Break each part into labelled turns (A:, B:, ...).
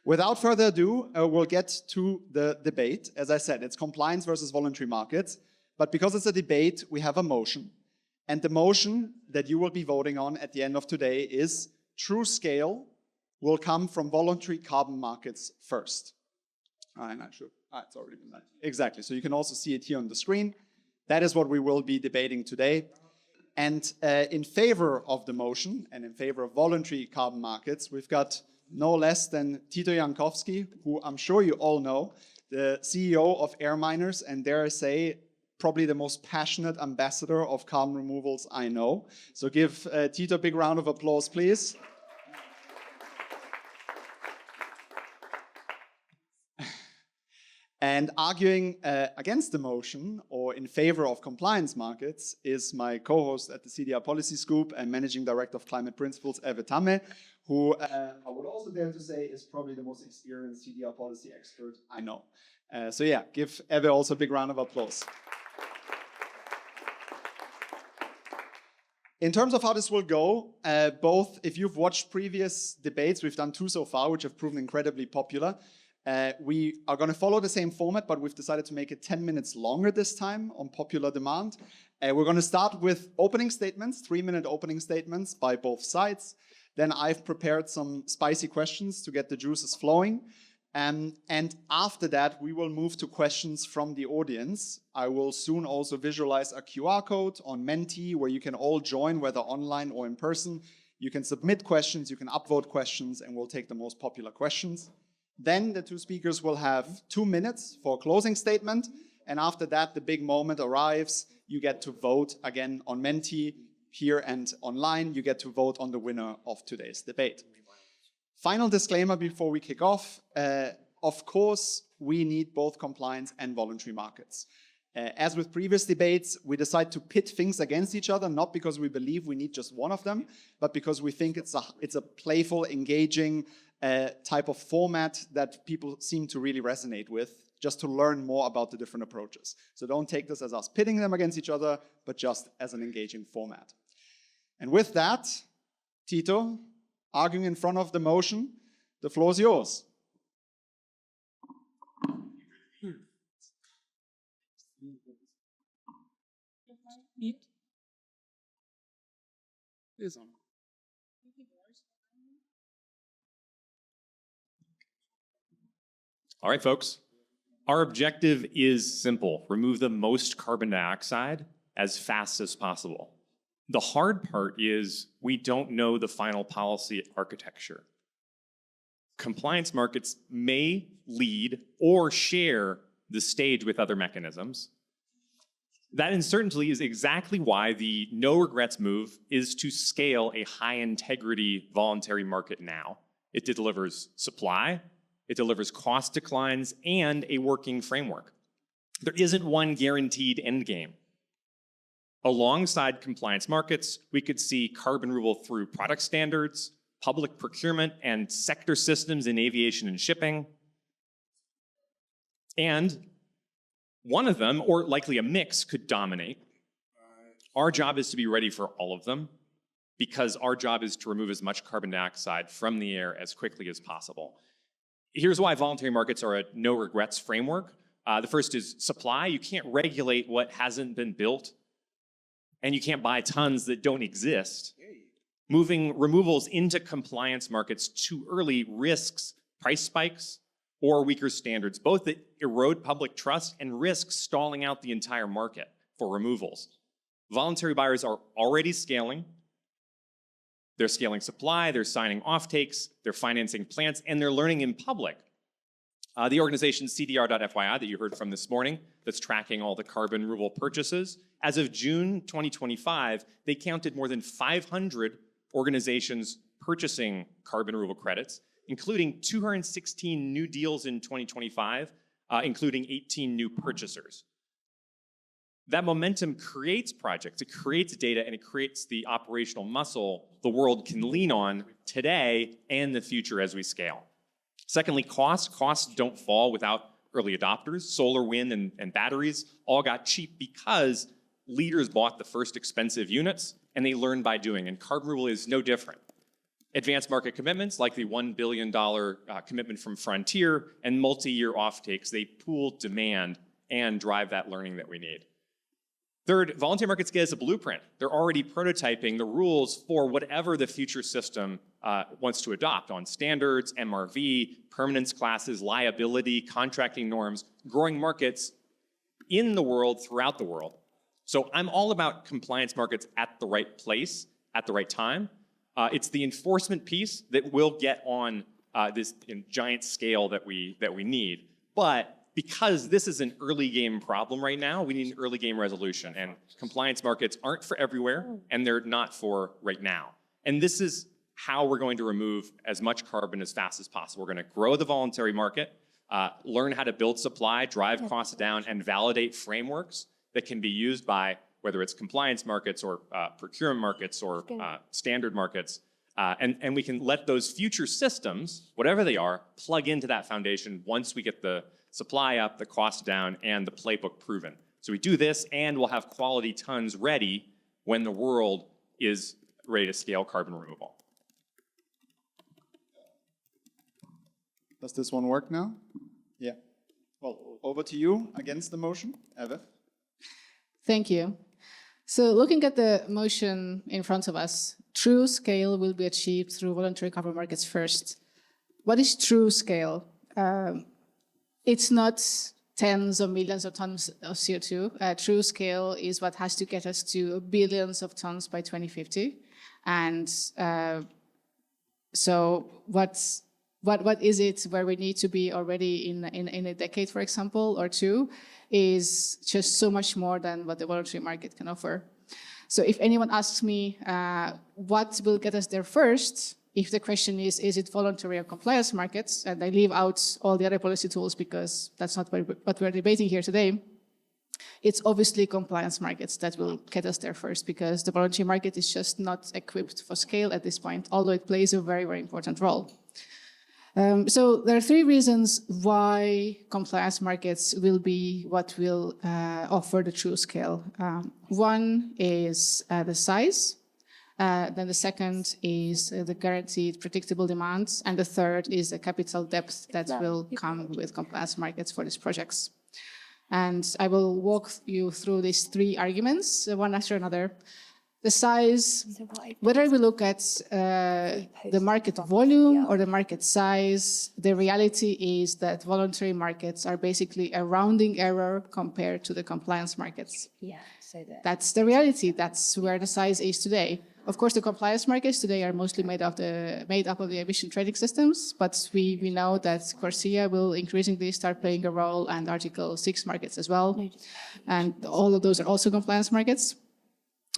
A: Without further ado, we'll get to the debate. As I said, it's compliance versus voluntary markets. But because it's a debate, we have a motion. And the motion that you will be voting on at the end of today is true scale will come from voluntary carbon markets first. I'm not sure. It's already been done. Exactly. So you can also see it here on the screen. That is what we will be debating today. And in favor of the motion and in favor of voluntary carbon markets, we've got no less than Tito Jankowski, who I'm sure you all know, the CEO of AirMiners, and dare I say, probably the most passionate ambassador of carbon removals I know. So give Tito a big round of applause, please. And arguing against the motion or in favor of compliance markets is my co-host at the CDR Policy Scoop and Managing Director of Climate Principles, Tamme, who I would also dare to say is probably the most experienced CDR policy expert I know. So yeah, give Eve also a big round of applause. In terms of how this will go, both if you've watched previous debates, we've done 2 so far, which have proven incredibly popular. We are going to follow the same format, but we've decided to make it 10 minutes longer this time on popular demand. We're going to start with opening statements, 3-minute opening statements by both sides. Then I've prepared some spicy questions to get the juices flowing. And after that, we will move to questions from the audience. I will soon also visualize a QR code on Menti where you can all join, whether online or in person. You can submit questions, you can upvote questions, and we'll take the most popular questions. Then the 2 speakers will have 2 minutes for a closing statement. And after that, the big moment arrives. You get to vote again on Menti here and online. You get to vote on the winner of today's debate. Final disclaimer before we kick off. Of course, we need both compliance and voluntary markets. As with previous debates, we decide to pit things against each other, not because we believe we need just one of them, but because we think it's a playful, engaging type of format that people seem to really resonate with, just to learn more about the different approaches. So don't take this as us pitting them against each other, but just as an engaging format. And with that, Tito, arguing in front of the motion, the floor is yours.
B: All right, folks. Our objective is simple: remove the most carbon dioxide as fast as possible. The hard part is we don't know the final policy architecture. Compliance markets may lead or share the stage with other mechanisms. That uncertainty is exactly why the no regrets move is to scale a high integrity voluntary market now. It delivers supply, it delivers cost declines, and a working framework. There isn't one guaranteed end game. Alongside compliance markets, we could see carbon removal through product standards, public procurement, and sector systems in aviation and shipping. And one of them, or likely a mix, could dominate. Our job is to be ready for all of them, because our job is to remove as much carbon dioxide from the air as quickly as possible. Here's why voluntary markets are a no regrets framework. The first is supply. You can't regulate what hasn't been built, and you can't buy tons that don't exist. Moving removals into compliance markets too early risks price spikes or weaker standards, both that erode public trust and risk stalling out the entire market for removals. Voluntary buyers are already scaling. They're scaling supply, they're signing offtakes, they're financing plants, and they're learning in public. The organization CDR.FYI that you heard from this morning, that's tracking all the carbon removal purchases, as of June 2025, they counted more than 500 organizations purchasing carbon removal credits, including 216 new deals in 2025, including 18 new purchasers. That momentum creates projects, it creates data, and it creates the operational muscle the world can lean on today and the future as we scale. Secondly, costs. Costs don't fall without early adopters. Solar, wind, and batteries all got cheap because leaders bought the first expensive units and they learned by doing, and carbon removal is no different. Advanced market commitments, like the $1 billion commitment from Frontier, and multi-year offtakes, they pool demand and drive that learning that we need. Third, voluntary market scale is a blueprint. They're already prototyping the rules for whatever the future system wants to adopt on standards, MRV, permanence classes, liability, contracting norms, growing markets in the world, throughout the world. So I'm all about compliance markets at the right place, at the right time. It's the enforcement piece that will get on this giant scale that we need. But because this is an early game problem right now, we need an early game resolution. And compliance markets aren't for everywhere, and they're not for right now. And this is how we're going to remove as much carbon as fast as possible. We're going to grow the voluntary market, learn how to build supply, drive costs down, and validate frameworks that can be used by whether it's compliance markets or procurement markets or standard markets. And we can let those future systems, whatever they are, plug into that foundation once we get the supply up, the cost down, and the playbook proven. So we do this, and we'll have quality tons ready when the world is ready to scale carbon removal.
A: Does this one work now? Yeah. Well, over to you against the motion, Eve.
C: Thank you. So looking at the motion in front of us, true scale will be achieved through voluntary carbon markets first. What is true scale? It's not tens of millions of tons of CO2. True scale is what has to get us to billions of tons by 2050. And so what is it where we need to be already in a decade, for example, or two, is just so much more than what the voluntary market can offer. So if anyone asks me what will get us there first, if the question is it voluntary or compliance markets, and I leave out all the other policy tools because that's not what we're debating here today, it's obviously compliance markets that will get us there first, because the voluntary market is just not equipped for scale at this point, although it plays a very, very important role. So there are three reasons why compliance markets will be what will offer the true scale. One is the size. Then the second is the guaranteed predictable demands. And the third is the capital depth that will come with compliance markets for these projects. And I will walk you through these three arguments, one after another. The size, whether we look at the market volume or the market size, the reality is that voluntary markets are basically a rounding error compared to the compliance markets.
D: Yeah, so
C: that's the reality. That's where the size is today. Of course, the compliance markets today are mostly made up of the emission trading systems, but we know that CORSIA will increasingly start playing a role, and Article 6 markets as well. And all of those are also compliance markets.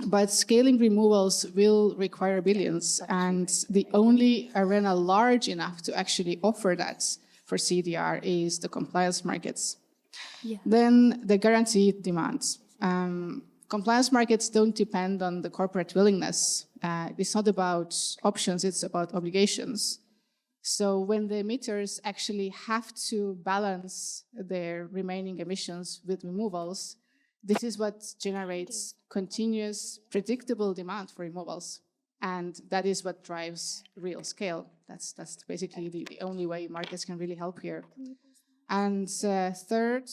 C: But scaling removals will require billions, and the only arena large enough to actually offer that for CDR is the compliance markets. Yeah. Then the guaranteed demands. Compliance markets don't depend on the corporate willingness. It's not about options, it's about obligations. So when the emitters actually have to balance their remaining emissions with removals, this is what generates continuous, predictable demand for removals. And that is what drives real scale. That's basically the only way markets can really help here. And third,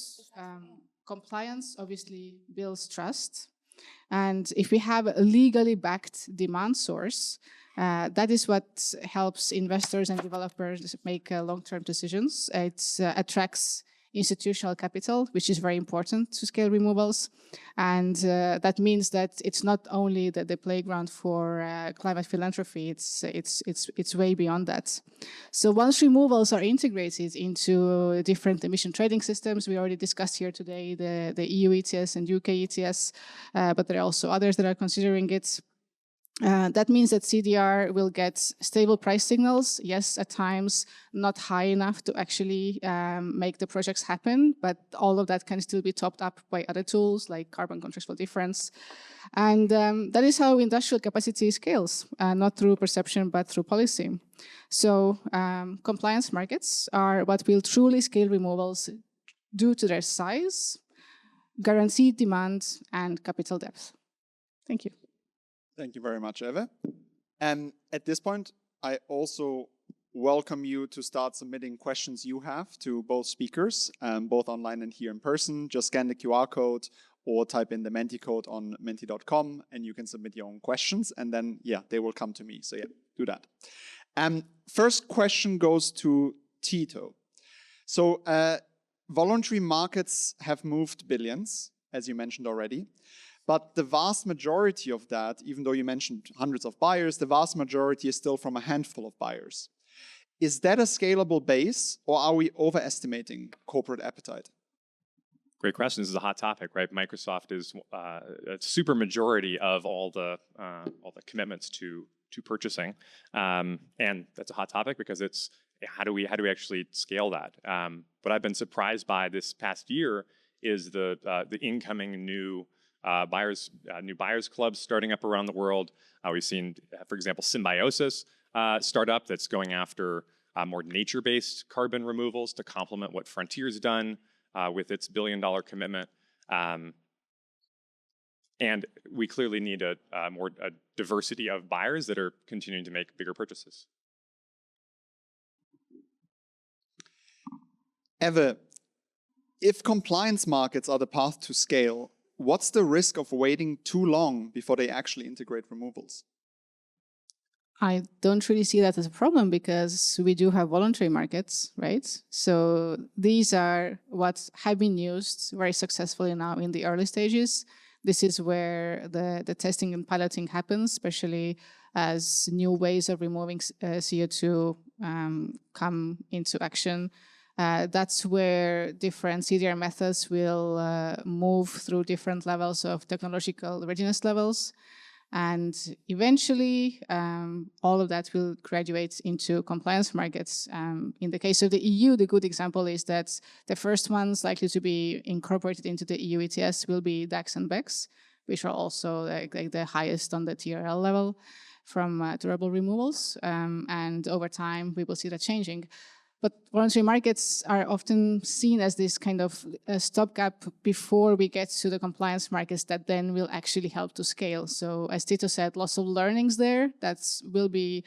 C: compliance obviously builds trust. And if we have a legally backed demand source, that is what helps investors and developers make long-term decisions. It attracts institutional capital, which is very important to scale removals. And that means that it's not only the playground for climate philanthropy, it's way beyond that. So once removals are integrated into different emission trading systems, we already discussed here today the EU ETS and UK ETS, but there are also others that are considering it. That means that CDR will get stable price signals, yes, at times not high enough to actually make the projects happen, but all of that can still be topped up by other tools like carbon contracts for difference. And that is how industrial capacity scales, not through perception, but through policy. So compliance markets are what will truly scale removals due to their size, guaranteed demand, and capital depth. Thank you.
A: Thank you very much, Eve. At this point, I also welcome you to start submitting questions you have to both speakers, both online and here in person. Just scan the QR code or type in the Menti code on menti.com and you can submit your own questions and then, yeah, they will come to me. So yeah, do that. First question goes to Tito. So voluntary markets have moved billions, as you mentioned already. But the vast majority of that, even though you mentioned hundreds of buyers, the vast majority is still from a handful of buyers. Is that a scalable base, or are we overestimating corporate appetite?
B: Great question. This is a hot topic, right? Microsoft is a super majority of all the commitments to purchasing, and that's a hot topic because it's how do we actually scale that? What I've been surprised by this past year is the incoming new buyers clubs starting up around the world. We've seen, for example, Symbiosis startup that's going after more nature-based carbon removals to complement what Frontier's done with its billion-dollar commitment. And we clearly need a diversity of buyers that are continuing to make bigger purchases.
A: Eva, if compliance markets are the path to scale, what's the risk of waiting too long before they actually integrate removals?
C: I don't really see that as a problem because we do have voluntary markets, right? So these are what have been used very successfully now in the early stages. This is where the testing and piloting happens, especially as new ways of removing CO2 come into action. That's where different CDR methods will move through different levels of technological readiness levels. And eventually, all of that will graduate into compliance markets. In the case of the EU, the good example is that the first ones likely to be incorporated into the EU ETS will be DAX and BECS, which are also like the highest on the TRL level from durable removals. And over time, we will see that changing. But voluntary markets are often seen as this kind of stopgap before we get to the compliance markets that then will actually help to scale. So as Tito said, lots of learnings there that will be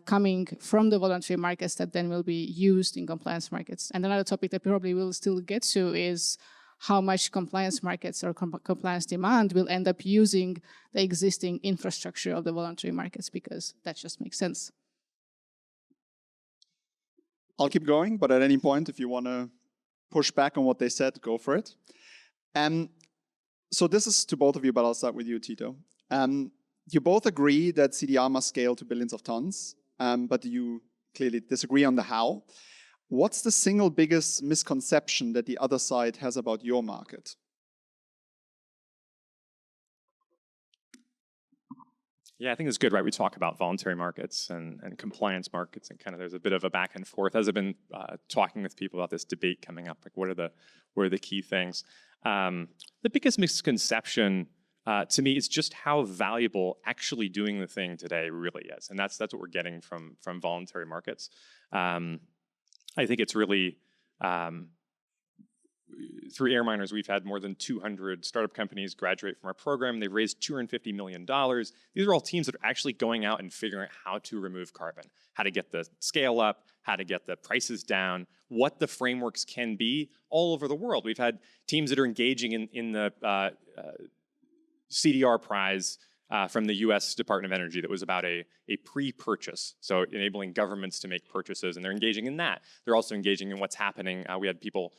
C: coming from the voluntary markets that then will be used in compliance markets. And another topic that probably we'll still get to is how much compliance markets or compliance demand will end up using the existing infrastructure of the voluntary markets, because that just makes sense.
A: I'll keep going, but at any point, if you want to push back on what they said, go for it. So this is to both of you, but I'll start with you, Tito. You both agree that CDR must scale to billions of tons, but you clearly disagree on the how. What's the single biggest misconception that the other side has about your market?
B: Yeah, I think it's good, right? We talk about voluntary markets and compliance markets, and kind of there's a bit of a back and forth. As I've been talking with people about this debate coming up, like what are the key things? The biggest misconception to me is just how valuable actually doing the thing today really is, and that's what we're getting from voluntary markets. I think it's really through AirMiners, we've had more than 200 startup companies graduate from our program. They've raised $250 million. These are all teams that are actually going out and figuring out how to remove carbon, how to get the scale up, how to get the prices down, what the frameworks can be all over the world. We've had teams that are engaging in the CDR prize from the US Department of Energy that was about a pre-purchase, so enabling governments to make purchases, and they're engaging in that. They're also engaging in what's happening. We had people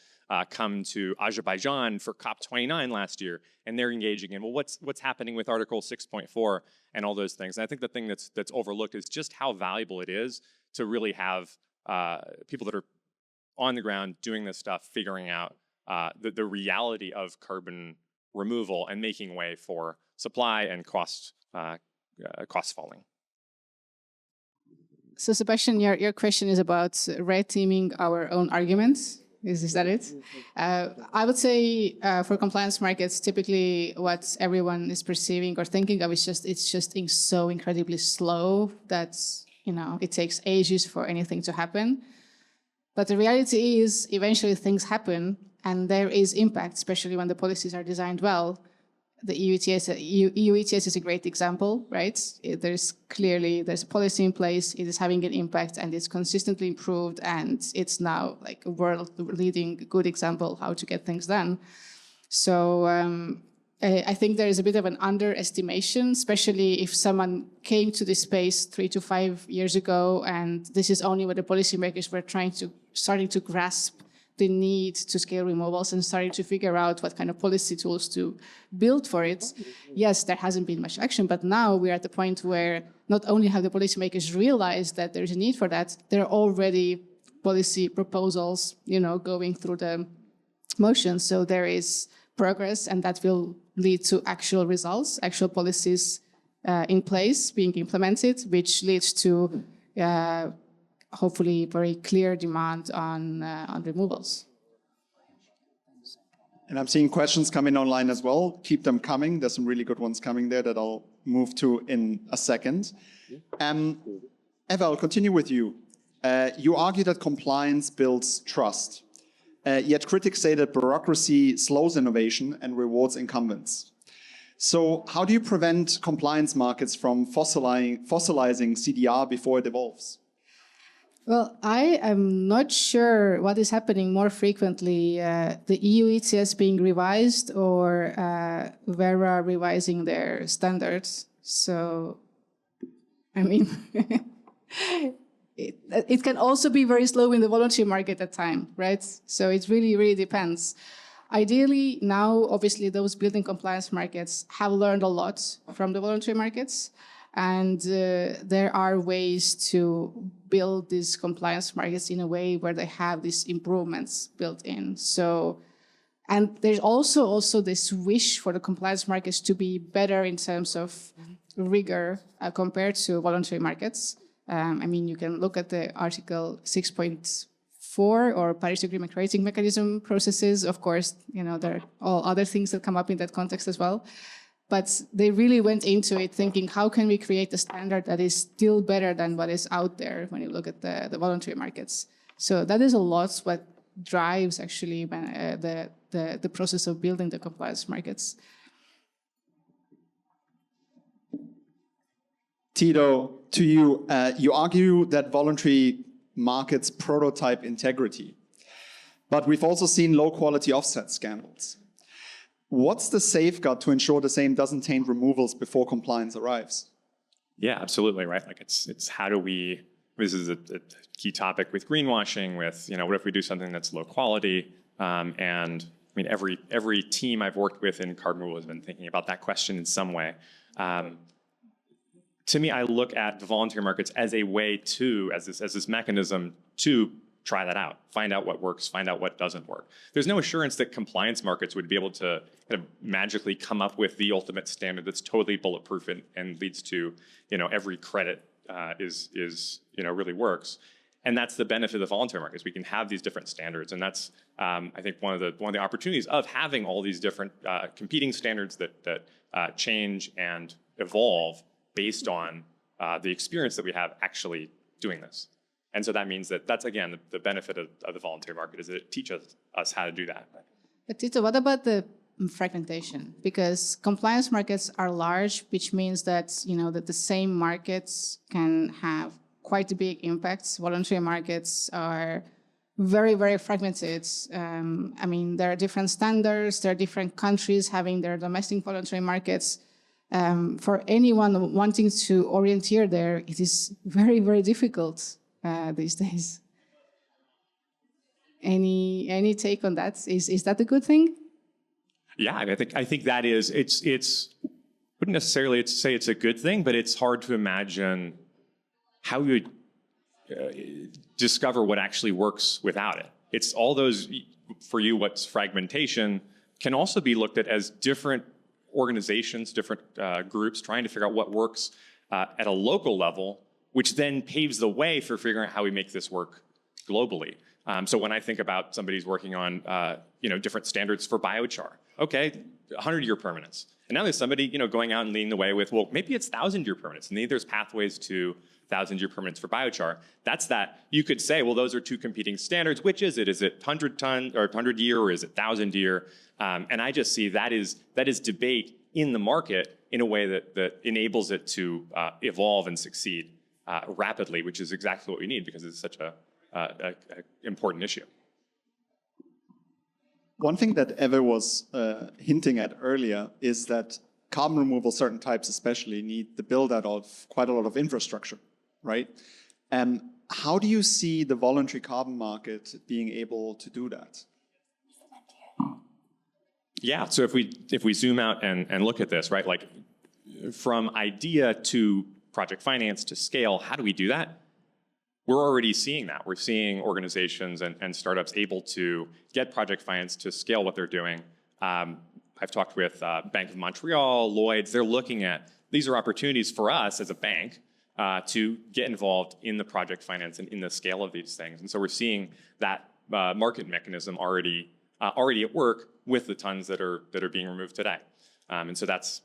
B: come to Azerbaijan for COP29 last year, and they're engaging in, well, what's happening with Article 6.4 and all those things. And I think the thing that's overlooked is just how valuable it is to really have people that are on the ground doing this stuff, figuring out the reality of carbon removal and making way for supply and costs falling.
C: So Sebastian, your question is about red teaming our own arguments. Is that it? I would say for compliance markets, typically what everyone is perceiving or thinking of is it's just so incredibly slow that it takes ages for anything to happen. But the reality is eventually things happen and there is impact, especially when the policies are designed well. the EU ETS is a great example, right? There's a policy in place, it is having an impact, and it's consistently improved, and it's now like a world-leading good example how to get things done. So I think there is a bit of an underestimation, especially if someone came to this space 3 to 5 years ago, and this is only what the policymakers were starting to grasp the need to scale renewables and starting to figure out what kind of policy tools to build for it. Yes, there hasn't been much action, but now we're at the point where not only have the policymakers realized that there's a need for that, there are already policy proposals, going through the motion. So there is progress, and that will lead to actual results, actual policies in place being implemented, which leads to hopefully very clear demand on removals.
A: And I'm seeing questions come in online as well. Keep them coming. There's some really good ones coming there that I'll move to in a second. Eva, I'll continue with you. You argue that compliance builds trust. Yet critics say that bureaucracy slows innovation and rewards incumbents. So how do you prevent compliance markets from fossilizing CDR before it evolves?
C: Well, I am not sure what is happening more frequently, the EU ETS being revised or Vera revising their standards. So, I mean, it can also be very slow in the voluntary market at times, right? So it really, really depends. Ideally, now, obviously, those building compliance markets have learned a lot from the voluntary markets. And there are ways to build these compliance markets in a way where they have these improvements built in. So, and there's also this wish for the compliance markets to be better in terms of rigor compared to voluntary markets. I mean, you can look at the Article 6.4 or Paris Agreement rating mechanism processes. Of course, there are all other things that come up in that context as well. But they really went into it thinking, how can we create a standard that is still better than what is out there when you look at the voluntary markets? So that is a lot what drives actually the process of building the compliance markets.
A: Tito, to you, you argue that voluntary markets prototype integrity, but we've also seen low quality offset scandals. What's the safeguard to ensure the same doesn't taint removals before compliance arrives?
B: Yeah, absolutely, right? Like it's how do we, this is a key topic with greenwashing, with, what if we do something that's low quality? And I mean, every team I've worked with in carbon removal has been thinking about that question in some way. To me, I look at the voluntary markets as a way to, as this mechanism to try that out, find out what works, find out what doesn't work. There's no assurance that compliance markets would be able to kind of magically come up with the ultimate standard that's totally bulletproof and leads to, every credit really works. And that's the benefit of the voluntary markets. We can have these different standards, and that's I think one of the opportunities of having all these different competing standards that change and evolve based on the experience that we have actually doing this. And so that means that's again, the benefit of the voluntary market is that it teaches us how to do that.
C: But Tito, what about the fragmentation? Because compliance markets are large, which means that, that the same markets can have quite big impacts. Voluntary markets are very, very fragmented. I mean, there are different standards, there are different countries having their domestic voluntary markets. For anyone wanting to orienteer there, it is very, very difficult these days. Any take on that? Is that a good thing?
B: Yeah, I think that is it's wouldn't necessarily say it's a good thing, but it's hard to imagine how you would discover what actually works without it. It's all those, for you, what's fragmentation can also be looked at as different organizations, different groups trying to figure out what works at a local level, which then paves the way for figuring out how we make this work globally. So when I think about somebody's working on different standards for biochar, okay, 100-year permanence. And now there's somebody going out and leading the way with, well, maybe it's 1,000-year permanence. And there's pathways to 1,000-year permanence for biochar. That's that. You could say, well, those are two competing standards. Which is it? Is it 100-ton or 100-year, or is it 1,000-year? And I just see that is debate in the market in a way that enables it to evolve and succeed rapidly, which is exactly what we need because it's such a important issue.
A: One thing that Eva was hinting at earlier is that carbon removal, certain types especially, need the build-out of quite a lot of infrastructure, right? How do you see the voluntary carbon market being able to do that?
B: Yeah, so if we zoom out and look at this, right, like from idea to project finance to scale, how do we do that? We're already seeing that. We're seeing organizations and startups able to get project finance to scale what they're doing. I've talked with Bank of Montreal, Lloyd's. They're looking at, these are opportunities for us as a bank to get involved in the project finance and in the scale of these things. And so we're seeing that market mechanism already at work with the tons that are being removed today. And so that's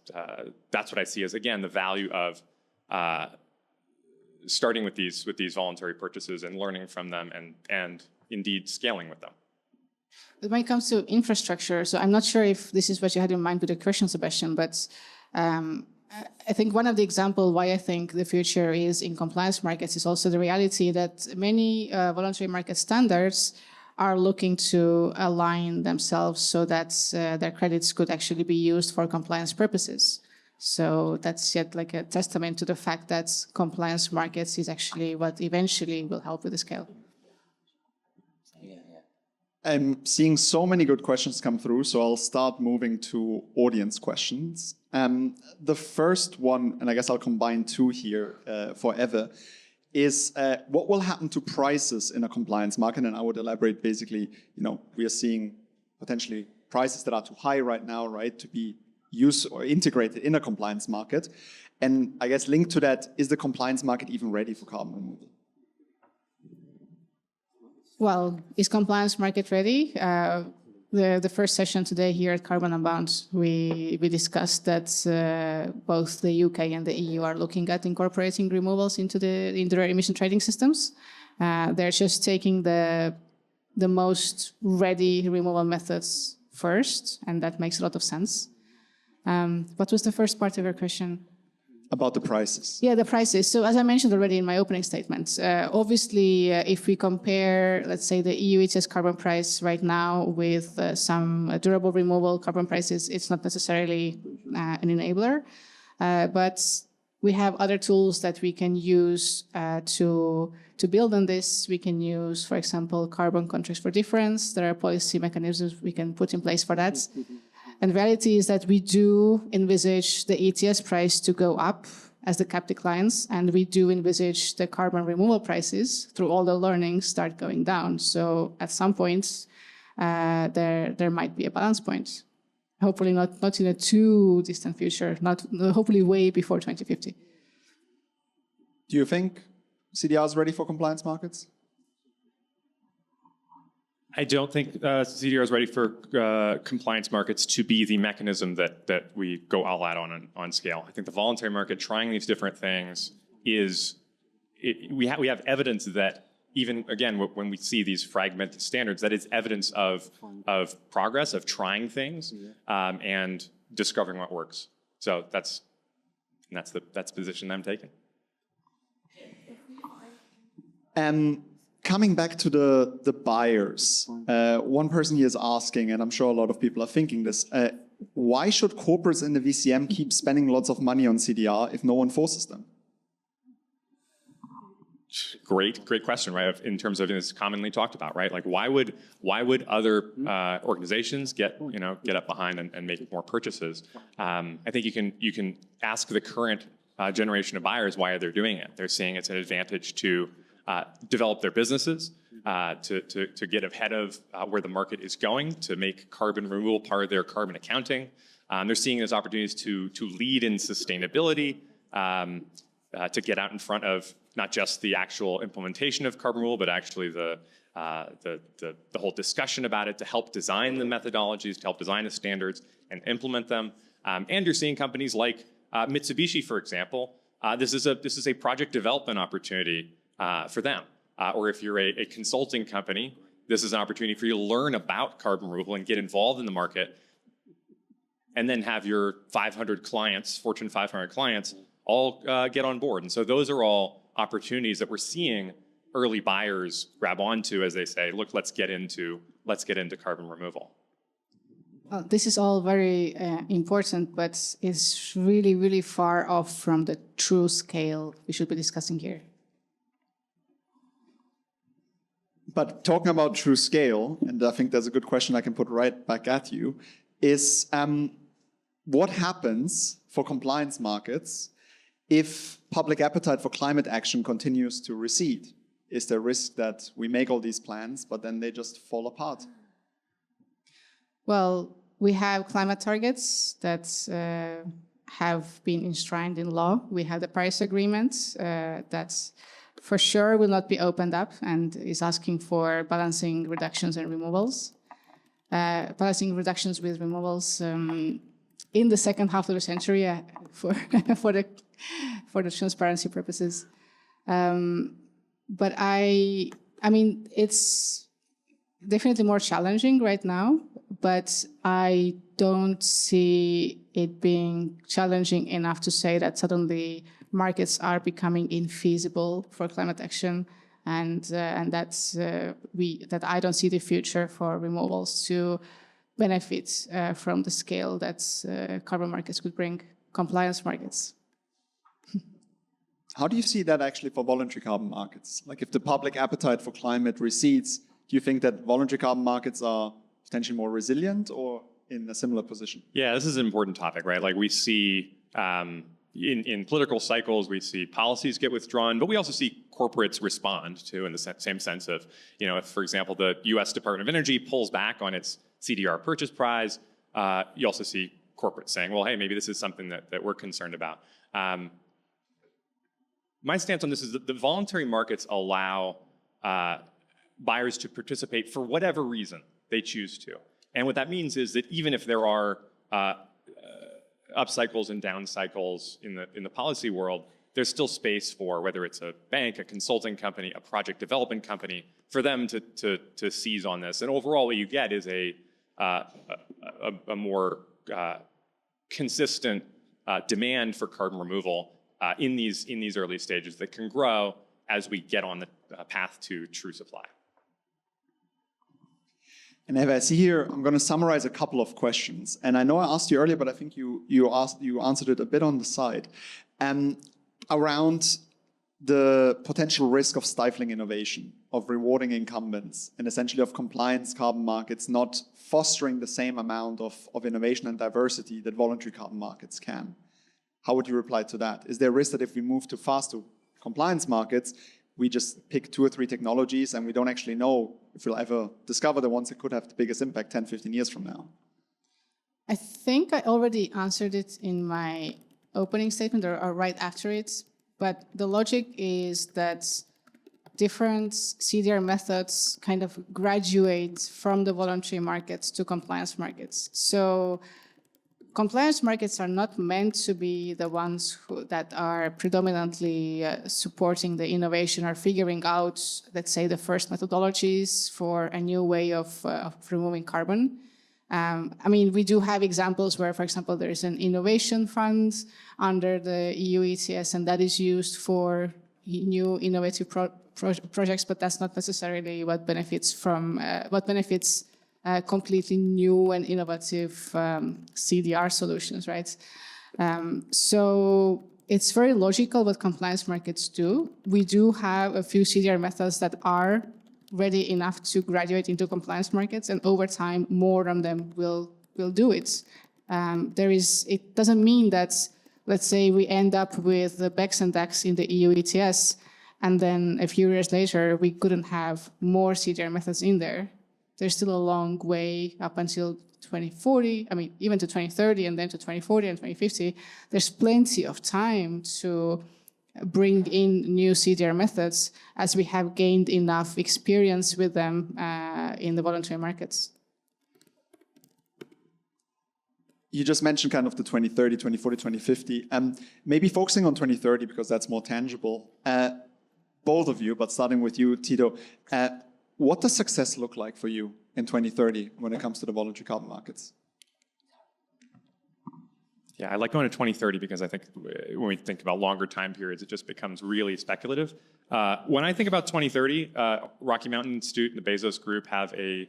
B: what I see as, again, the value of starting with these voluntary purchases and learning from them and indeed scaling with them.
C: When it comes to infrastructure, so I'm not sure if this is what you had in mind with the question, Sebastian, but I think one of the examples why I think the future is in compliance markets is also the reality that many voluntary market standards are looking to align themselves so that their credits could actually be used for compliance purposes. So that's yet like a testament to the fact that compliance markets is actually what eventually will help with the scale.
A: I'm seeing so many good questions come through, so I'll start moving to audience questions. The first one, and I guess I'll combine two here for Eva, is what will happen to prices in a compliance market? And I would elaborate basically, we are seeing potentially prices that are too high right now, right, to be used or integrated in a compliance market. And I guess linked to that, is the compliance market even ready for carbon removal?
C: Well, is compliance market ready? The first session today here at Carbon Unbound, we discussed that both the UK and the EU are looking at incorporating removals into their emission trading systems. They're just taking the most ready removal methods first, and that makes a lot of sense. What was the first part of your question?
A: About the prices.
C: Yeah, the prices. So as I mentioned already in my opening statement, obviously, if we compare, let's say, the EU ETS carbon price right now with some durable removal carbon prices, it's not necessarily an enabler. But we have other tools that we can use to build on this. We can use, for example, carbon contracts for difference. There are policy mechanisms we can put in place for that. And the reality is that we do envisage the ETS price to go up as the cap declines, and we do envisage the carbon removal prices, through all the learnings, start going down. So at some point, there might be a balance point. Hopefully not in a too distant future, hopefully way before 2050.
A: Do you think CDR is ready for compliance markets?
B: I don't think CDR is ready for compliance markets to be the mechanism that we go all out on scale. I think the voluntary market, trying these different things, we have evidence that even, again, when we see these fragmented standards, that is evidence of progress, of trying things and discovering what works. So that's the position I'm taking.
A: Coming back to the buyers, one person here is asking, and I'm sure a lot of people are thinking this, why should corporates in the VCM keep spending lots of money on CDR if no one forces them?
B: Great question, right? In terms of, it's commonly talked about, right? Like, why would other organizations get up behind and make more purchases? I think you can ask the current generation of buyers why they're doing it. They're saying it's an advantage to develop their businesses, to get ahead of where the market is going, to make carbon removal part of their carbon accounting. They're seeing those opportunities to lead in sustainability, to get out in front of not just the actual implementation of carbon removal, but actually the whole discussion about it, to help design the methodologies, to help design the standards and implement them. And you're seeing companies like Mitsubishi, for example. This is a project development opportunity for them. Or if you're a consulting company, this is an opportunity for you to learn about carbon removal and get involved in the market. and then have your 500 clients, Fortune 500 clients, all get on board. And so those are all opportunities that we're seeing early buyers grab onto as they say, look, let's get into carbon removal.
C: Well, this is all very important, but it's really, really far off from the true scale we should be discussing here.
A: But talking about true scale, and I think there's a good question I can put right back at you, is what happens for compliance markets if public appetite for climate action continues to recede? Is there a risk that we make all these plans, but then they just fall apart?
C: Well, we have climate targets that have been enshrined in law. We have the Paris Agreement that for sure will not be opened up and is asking for balancing reductions and removals. Balancing reductions with removals in the second half of the century for the transparency purposes. But I mean, it's definitely more challenging right now, but I don't see it being challenging enough to say that suddenly markets are becoming infeasible for climate action, and that I don't see the future for removals to benefit from the scale that carbon markets could bring compliance markets.
A: How do you see that actually for voluntary carbon markets? Like if the public appetite for climate recedes, do you think that voluntary carbon markets are potentially more resilient or in a similar position?
B: Yeah, this is an important topic, right? Like we see in political cycles, we see policies get withdrawn, but we also see corporates respond to in the same sense of, if, for example, the US Department of Energy pulls back on its CDR purchase prize, you also see corporates saying, well, hey, maybe this is something that we're concerned about. My stance on this is that the voluntary markets allow buyers to participate for whatever reason they choose to. And what that means is that even if there are up cycles and down cycles in the policy world, there's still space for whether it's a bank, a consulting company, a project development company, for them to seize on this. And overall, what you get is a more consistent demand for carbon removal in these early stages that can grow as we get on the path to true supply.
A: And as I see here, I'm going to summarize a couple of questions. And I know I asked you earlier, but I think you answered it a bit on the side. Around the potential risk of stifling innovation, of rewarding incumbents, and essentially of compliance carbon markets not fostering the same amount of innovation and diversity that voluntary carbon markets can. How would you reply to that? Is there a risk that if we move too fast to compliance markets, we just pick 2 or 3 technologies and we don't actually know if we'll ever discover the ones that could have the biggest impact 10, 15 years from now?
C: I think I already answered it in my opening statement or right after it, but the logic is that different CDR methods kind of graduate from the voluntary markets to compliance markets. So compliance markets are not meant to be the ones that are predominantly supporting the innovation or figuring out, let's say, the first methodologies for a new way of removing carbon. I mean, we do have examples where, for example, there is an innovation fund under the EU ETS, and that is used for new innovative projects, but that's not necessarily what benefits from completely new and innovative CDR solutions, right? So it's very logical what compliance markets do. We do have a few CDR methods that are ready enough to graduate into compliance markets, and over time, more of them will do it. It doesn't mean that, let's say, we end up with the BECS and DACs in the EU ETS, and then a few years later, we couldn't have more CDR methods in there. There's still a long way up until 2040, I mean, even to 2030, and then to 2040 and 2050. There's plenty of time to bring in new CDR methods as we have gained enough experience with them in the voluntary markets.
A: You just mentioned kind of the 2030, 2040, 2050. Maybe focusing on 2030 because that's more tangible. Both of you, but starting with you, Tito, what does success look like for you in 2030 when it comes to the voluntary carbon markets?
B: Yeah, I like going to 2030 because I think when we think about longer time periods, it just becomes really speculative. When I think about 2030, Rocky Mountain Institute and the Bezos Group have a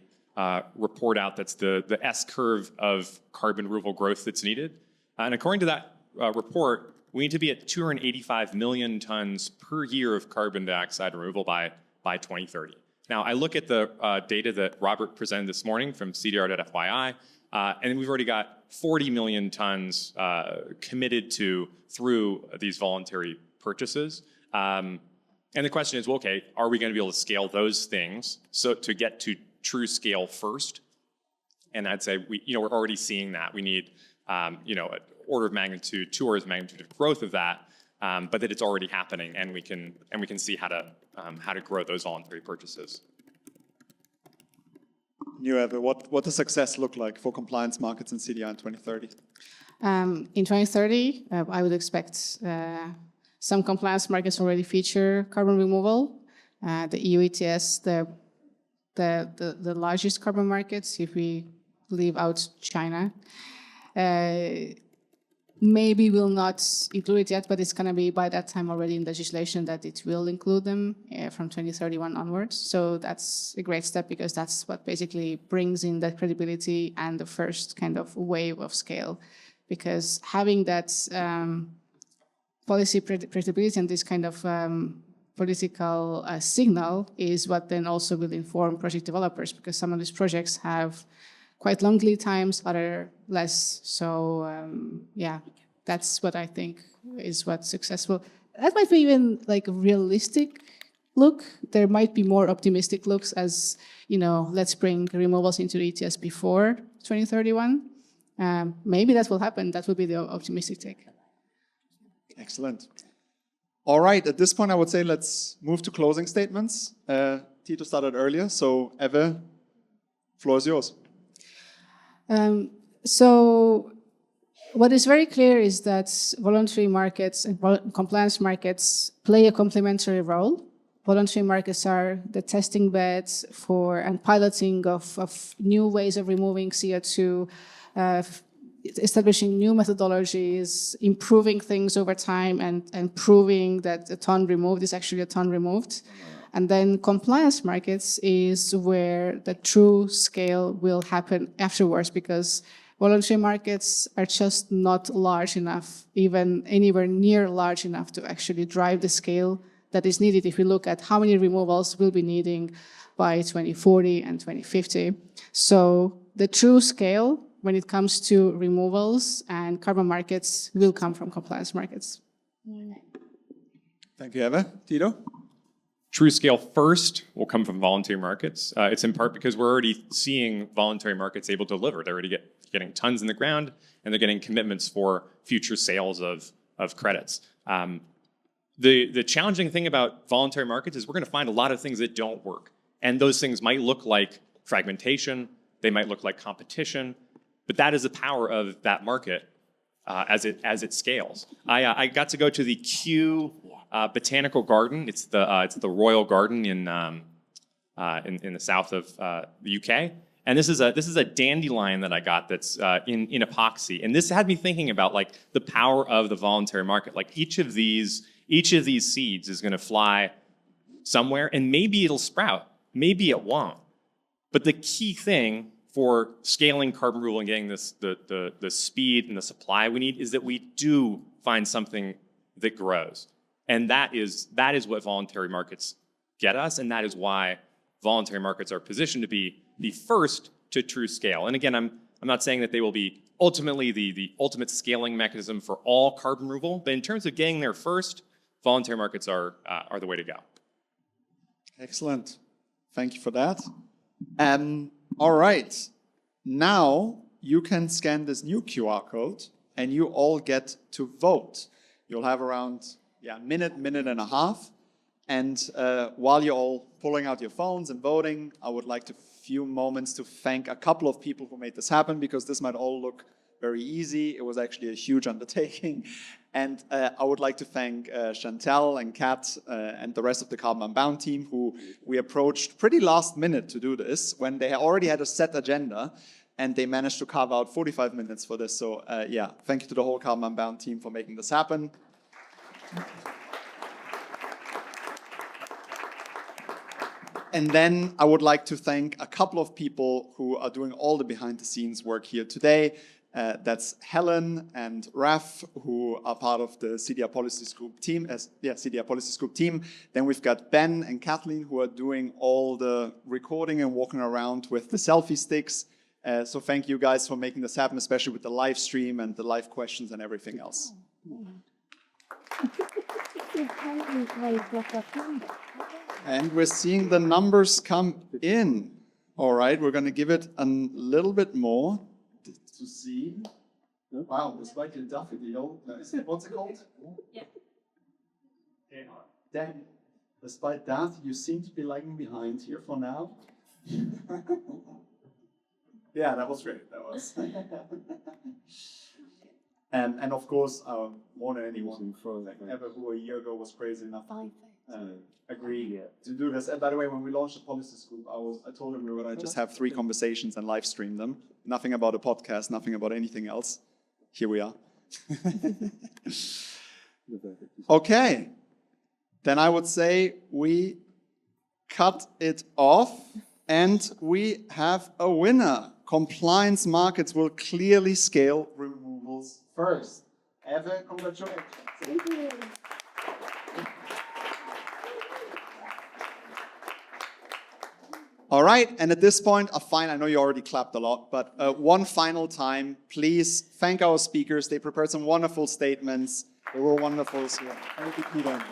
B: report out that's the S-curve of carbon removal growth that's needed. And according to that report, we need to be at 285 million tons per year of carbon dioxide removal by 2030. Now, I look at the data that Robert presented this morning from CDR.FYI, and we've already got 40 million tons committed to through these voluntary purchases. And the question is, well, okay, are we going to be able to scale those things so to get to true scale first? And I'd say we're already seeing that. We need an order of magnitude, 2 orders of magnitude of growth of that, but that it's already happening, and we can see how to grow those voluntary purchases.
A: Eva, what does success look like for compliance markets in CDR in 2030?
C: In 2030, I would expect some compliance markets already feature carbon removal. The EU ETS, the largest carbon markets, if we leave out China, maybe will not include it yet, but it's going to be by that time already in legislation that it will include them from 2031 onwards. So that's a great step because that's what basically brings in that credibility and the first kind of wave of scale. Because having that policy predictability and this kind of political signal is what then also will inform project developers, because some of these projects have quite long lead times, other less. So yeah, that's what I think is what's successful. That might be even like a realistic look. There might be more optimistic looks as, let's bring removals into ETS before 2031. Maybe that will happen. That will be the optimistic take.
A: Excellent. All right, at this point, I would say let's move to closing statements. Tito started earlier, so Eva, floor is yours.
C: So what is very clear is that voluntary markets and compliance markets play a complementary role. Voluntary markets are the testing beds and piloting of new ways of removing CO2, establishing new methodologies, improving things over time, and proving that a ton removed is actually a ton removed. And then compliance markets is where the true scale will happen afterwards, because voluntary markets are just not large enough, even anywhere near large enough to actually drive the scale that is needed if we look at how many removals we'll be needing by 2040 and 2050. So the true scale when it comes to removals and carbon markets will come from compliance markets.
A: Thank you, Eva. Tito?
B: True scale first will come from voluntary markets. It's in part because we're already seeing voluntary markets able to deliver. They're already getting tons in the ground, and they're getting commitments for future sales of credits. The challenging thing about voluntary markets is we're going to find a lot of things that don't work. And those things might look like fragmentation, they might look like competition, but that is the power of that market as it scales. I got to go to the Kew Botanical Garden. It's the Royal Garden in the south of the UK. And this is a dandelion that I got that's in epoxy. And this had me thinking about like the power of the voluntary market. Like each of these seeds is going to fly somewhere, and maybe it'll sprout, maybe it won't. But the key thing for scaling carbon removal and getting the speed and the supply we need is that we do find something that grows. And that is what voluntary markets get us, and that is why voluntary markets are positioned to be the first to true scale. And again, I'm not saying that they will be ultimately the ultimate scaling mechanism for all carbon removal, but in terms of getting there first, voluntary markets are the way to go.
A: Excellent. Thank you for that. All right. Now you can scan this new QR code and you all get to vote. You'll have around minute and a half. And while you're all pulling out your phones and voting, I would like to few moments to thank a couple of people who made this happen, because this might all look very easy. It was actually a huge undertaking. And I would like to thank Chantal and Kat and the rest of the Carbon Unbound team, who we approached pretty last minute to do this when they already had a set agenda. and they managed to carve out 45 minutes for this. So yeah, thank you to the whole Carbon Unbound team for making this happen. And then I would like to thank a couple of people who are doing all the behind the scenes work here today. That's Helen and Raf, who are part of the CDR Policy Scoop team. CDR Policy Scoop team. Then we've got Ben and Kathleen, who are doing all the recording and walking around with the selfie sticks. So thank you guys for making this happen, especially with the live stream and the live questions and everything else. And we're seeing the numbers come in. All right, we're going to give it a little bit more to see. Wow, it's like a daffodil. What's it called?
D: Yeah.
A: Then, despite that, you seem to be lagging behind here for now. Yeah, that was great. That was. And of course, more than anyone ever who a year ago was crazy enough to agree to do this. And by the way, when we launched the Policy Scoop, I told him we were going to just have 3 conversations and live stream them. Nothing about a podcast, nothing about anything else. Here we are. Okay. Then I would say we cut it off and we have a winner. Compliance markets will clearly scale removals first. Eve, congratulations.
D: Thank you.
A: All right, and at this point, I know you already clapped a lot, but one final time, please thank our speakers. They prepared some wonderful statements. They were wonderful. So thank you, Peter.